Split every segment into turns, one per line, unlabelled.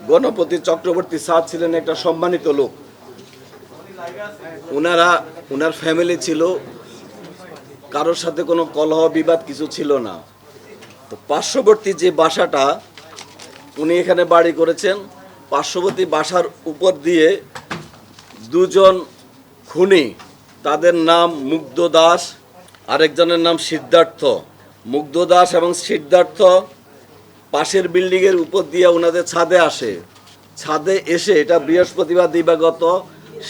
Ganapati Chakraborty sir ছিলেন একটা সম্মানিত লোক। ওনার ফ্যামিলি ছিল, কারোর সাথে কোনো কলহ বিবাদ কিছু ছিল না। তো পার্শ্ববর্তী যে বাসাটা উনি এখানে বাড়ি করেছেন, পার্শ্ববর্তী বাসার উপর দিয়ে দুজন খুনি, তাদের নাম মুগ্ধ দাস, আরেকজনের নাম সিদ্ধার্থ। মুগ্ধ দাস এবং সিদ্ধার্থ পাশের বিল্ডিংয়ের উপর দিয়ে ওনাদের ছাদে আসে। ছাদে এসে, এটা বৃহস্পতিবার দিবাগত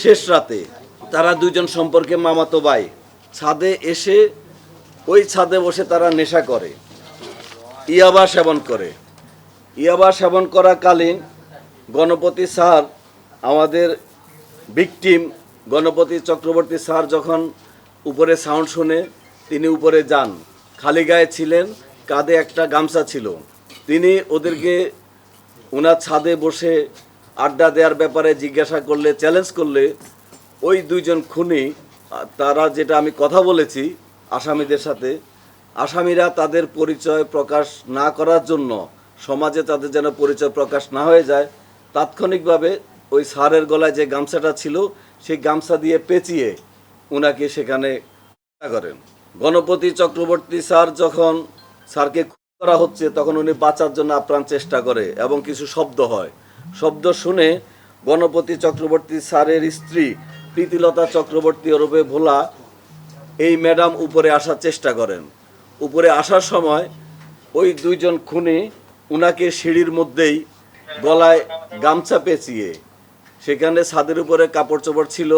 শেষ রাতে, তারা দুজন সম্পর্কে মামাতো ভাই, ছাদে এসে ওই ছাদে বসে তারা নেশা করে, ইয়াবা সেবন করে। ইয়াবা সেবন করাকালীন গণপতি স্যার, আমাদের ভিকটিম গণপতি চক্রবর্তী স্যার যখন উপরে সাউন্ড শুনে তিনি উপরে যান। খালি গায়ে ছিলেন, কাঁধে একটা গামছা ছিল। তিনি ওদেরকে ওনার ছাদে বসে আড্ডা দেওয়ার ব্যাপারে জিজ্ঞাসা করলে, চ্যালেঞ্জ করলে, ওই দুইজন খুনি, তারা যেটা আমি কথা বলেছি আসামিদের সাথে, আসামিরা তাদের পরিচয় প্রকাশ না করার জন্য, সমাজে তাদের যেন পরিচয় প্রকাশ না হয়ে যায়, তাৎক্ষণিকভাবে ওই স্যারের গলায় যে গামছাটা ছিল সেই গামছা দিয়ে পেঁচিয়ে ওনাকে সেখানে হত্যা করেন। গণপতি চক্রবর্তী স্যার যখন স্যারকে খুন করা হচ্ছে তখন উনি বাঁচার জন্য আপ্রাণ চেষ্টা করে এবং কিছু শব্দ হয়। শব্দ শুনে গণপতি চক্রবর্তী স্যারের স্ত্রী প্রীতিলতা চক্রবর্তী ওরফে ভোলা, এই ম্যাডাম উপরে আসার চেষ্টা করেন। উপরে আসার সময় ওই দুইজন খুনি উনাকে সিঁড়ির মধ্যেই গলায় গামছা পেঁচিয়ে, সেখানে ছাদের উপরে কাপড় চোপড় ছিল,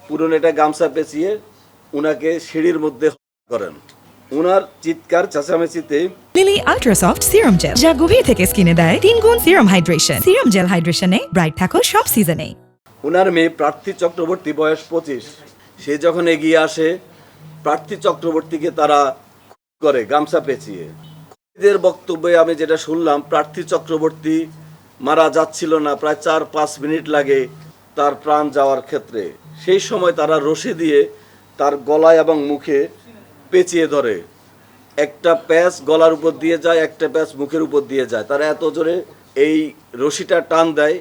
পুরনো একটা গামছা পেঁচিয়ে উনাকে সিঁড়ির মধ্যে হত্যা করেন। উনার চিৎকার চেঁচামেচিতে
Lily ultra soft serum gel, যা গভীর থেকে স্কিনে দেয় 3 গুণ সিরাম হাইড্রেশন। সিরাম জেল হাইড্রেশনে ব্রাইট থাকো সব সিজনে।
উনার মেয়ে প্রার্থী চক্রবর্তী, বয়স 25, সে যখন এগিয়ে আসে প্রার্থী চক্রবর্তীকে তারা করে গামছা পেঁচিয়ে। এদের বক্তব্যে আমি যেটা শুনলাম, প্রার্থী চক্রবর্তী মারা যাচ্ছিল না, প্রায় 4-5 মিনিট লাগে তার প্রাণ যাওয়ার ক্ষেত্রে। সেই সময় তারা রশি দিয়ে তার গলায় এবং মুখে পেঁচিয়ে ধরে। একটা প্যাচ গলার উপর দিয়ে যায়, একটা প্যাচ মুখের উপর দিয়ে যায়। তারা এত জোরে এই রশিটা টান দেয়,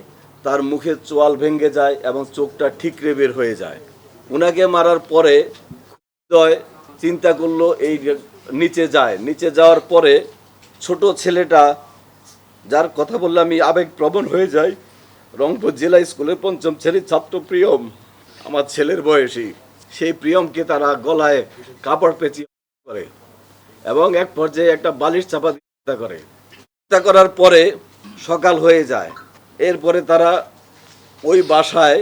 তার মুখের চোয়াল ভেঙে যায় এবং চোখটা ঠিকরে বের হয়ে যায়। উনাকে মারার পরে চিন্তা করলো এই নিচে যায়। নিচে যাওয়ার পরে ছোট ছেলেটা, যার কথা বললে আমি আবেগপ্রবণ হয়ে যাই, রংপুর জেলা স্কুলের 5ম শ্রেণীর ছাত্র প্রিয়ম, আমার ছেলের বয়সী, সেই প্রিয়মকে তারা গলায় কাপড় পেঁচিয়ে করে এবং এক পর্যায়ে একটা বালিশ চাপা দিয়ে হত্যা করে। হত্যা করার পরে সকাল হয়ে যায়। এরপরে তারা ওই বাসায়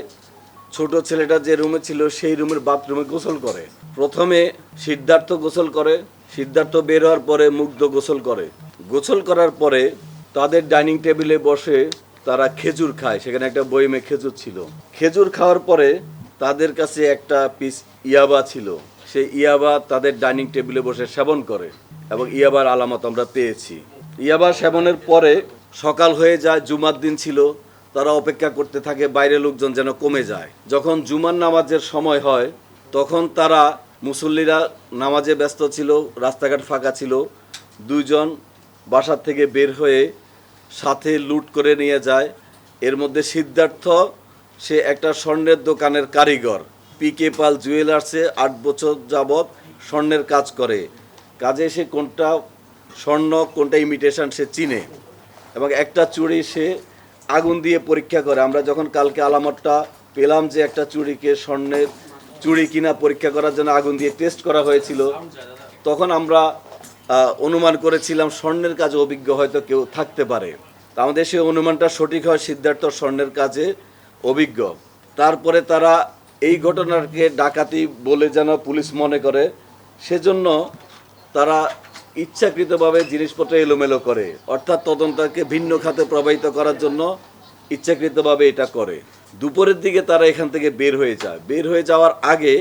ছোট ছেলেটা যে রুমে ছিল সেই রুমের বাথরুমে গোসল করে। প্রথমে সিদ্ধার্থ গোসল করে, সিদ্ধার্থ বের হওয়ার পরে মুগ্ধ গোসল করে। গোসল করার পরে তাদের ডাইনিং টেবিলে বসে তারা খেজুর খায়। সেখানে একটা বয়মে খেজুর ছিল। খেজুর খাওয়ার পরে তাদের কাছে একটা পিস ইয়াবা ছিল। সেই ইয়াবা তাদের ডাইনিং টেবিলে বসে সেবন করে এবং ইয়াবার আলামত আমরা পেয়েছি। ইয়াবা সেবনের পরে সকাল হয়ে যায়, জুমার দিন ছিল, তারা অপেক্ষা করতে থাকে বাইরের লোকজন যেন কমে যায়। যখন জুমার নামাজের সময় হয় তখন তারা, মুসল্লিরা নামাজে ব্যস্ত ছিল, রাস্তাঘাট ফাঁকা ছিল, দুইজন বাসার থেকে বের হয়ে সাথে লুট করে নিয়ে যায়। এর মধ্যে সিদ্ধার্থ, সে একটা স্বর্ণের দোকানের কারিগর, পিকে পাল জুয়েলার্সে 8 বছর যাবৎ স্বর্ণের কাজ করে। কাজে সে কোনটা স্বর্ণ কোনটা ইমিটেশন সে চিনে এবং একটা চুড়ি সে আগুন দিয়ে পরীক্ষা করে। আমরা যখন কালকে আলামতটা পেলাম যে একটা চুড়িকে স্বর্ণের চুড়ি কিনা পরীক্ষা করার জন্য আগুন দিয়ে টেস্ট করা হয়েছিল, তখন আমরা অনুমান করেছিলাম স্বর্ণের কাজে অভিজ্ঞ হয়তো কেউ থাকতে পারে। আমাদের সেই অনুমানটা সঠিক হয়, সিদ্ধার্থ স্বর্ণের কাজে অভিজ্ঞ। তারপরে তারা এই ঘটনাকে ডাকাতি বলে যেন পুলিশ মনে করে, সেজন্য তারা ইচ্ছাকৃতভাবে জিনিসপত্র এলোমেলো করে, অর্থাৎ তদন্তকে ভিন্ন খাতে প্রবাহিত করার জন্য ইচ্ছাকৃতভাবে এটা করে। দুপুরের দিকে তারা এখান থেকে বের হয়ে যায়। বের হয়ে যাওয়ার আগে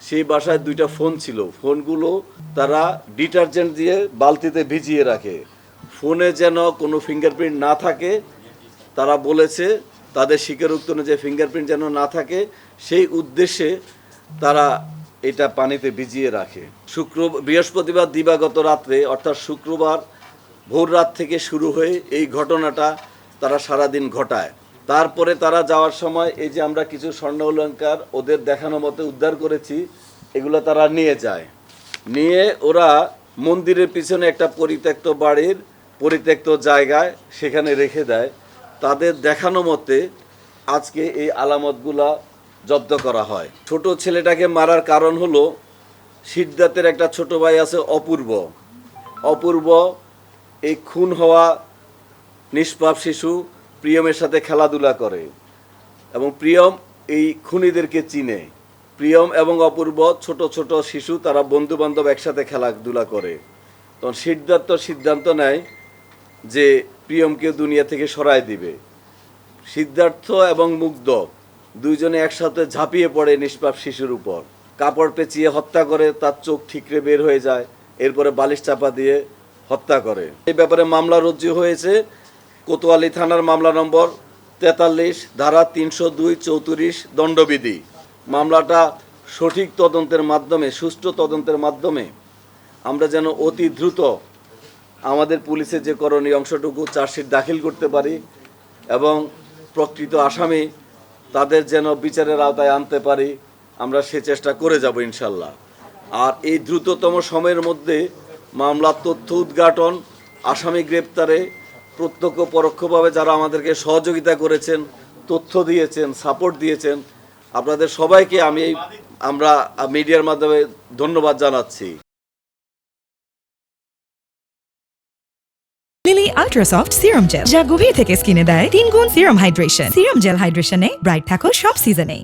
সেই বাসায় 2টা ফোন ছিল। ফোনগুলো তারা ডিটারজেন্ট দিয়ে বালতিতে ভিজিয়ে রাখে, ফোনে যেন কোনো ফিঙ্গারপ্রিন্ট না থাকে। তারা বলেছে তাদের স্বীকারোক্তি অনুযায়ী ফিঙ্গারপ্রিন্ট যেন না থাকে, সেই উদ্দেশ্যে তারা এটা পানিতে ভিজিয়ে রাখে। বৃহস্পতিবার দিবাগত রাত্রে, অর্থাৎ শুক্রবার ভোর রাত থেকে শুরু হয়ে এই ঘটনাটা তারা সারাদিন ঘটায়। তারপরে তারা যাওয়ার সময় এই যে আমরা কিছু স্বর্ণ অলংকার ওদের দেখানো মতো উদ্ধার করেছি, এগুলো তারা নিয়ে যায়। নিয়ে ওরা মন্দিরের পিছনে একটা পরিত্যক্ত বাড়ির পরিত্যক্ত জায়গায় সেখানে রেখে দেয়। তাদের দেখানো মতে আজকে এই আলামতগুলা জব্দ করা হয়। ছোট ছেলেটাকে মারার কারণ হলো সিদ্ধার্থের একটা ছোট ভাই আছে অপূর্ব এই খুন হওয়া নিষ্পাপ শিশু প্রিয়মের সাথে খেলাধুলা করে এবং প্রিয়ম এই খুনিদেরকে চিনে। প্রিয়ম এবং অপূর্ব ছোট ছোট শিশু, তারা বন্ধু বান্ধব একসাথে খেলাধুলা করে। তখন সিদ্ধার্থ সিদ্ধান্ত নেয় যে প্রিয়মকে দুনিয়া থেকে সরায় দিবে। সিদ্ধার্থ এবং মুগ্ধ দুইজনে একসাথে ঝাঁপিয়ে পড়ে নিষ্পাপ শিশুর উপর, কাপড় পেঁচিয়ে হত্যা করে, তার চোখ ঠিকরে বের হয়ে যায়, এরপরে বালিশ চাপা দিয়ে হত্যা করে। এই ব্যাপারে মামলা রুজু হয়েছে কোতোয়ালি থানার মামলা নম্বর 43 ধারা 302-34 দণ্ডবিধি। মামলাটা সঠিক তদন্তের মাধ্যমে, সুষ্ঠু তদন্তের মাধ্যমে আমরা যেন অতি দ্রুত আমাদের পুলিশের যে করণীয় অংশটুকু চার্জশিট দাখিল করতে পারি এবং প্রকৃত আসামি তাদের যেন বিচারের আওতায় আনতে পারি, আমরা সে চেষ্টা করে যাব ইনশাল্লাহ। আর এই দ্রুততম সময়ের মধ্যে মামলার তথ্য উদ্ঘাটন, আসামি গ্রেপ্তারে প্রত্যক্ষ পরোক্ষভাবে যারা আমাদেরকে সহযোগিতা করেছেন, তথ্য দিয়েছেন, সাপোর্ট দিয়েছেন, আপনাদের সবাইকে আমরা মিডিয়ার মাধ্যমে ধন্যবাদ জানাচ্ছি।
Lily ultra soft serum gel, যা গভীর থেকে স্কিনে দেয় 3 গুণ সিরাম হাইড্রেশন। সিরাম জেল হাইড্রেশনে ব্রাইট থাকো সব সিজনে।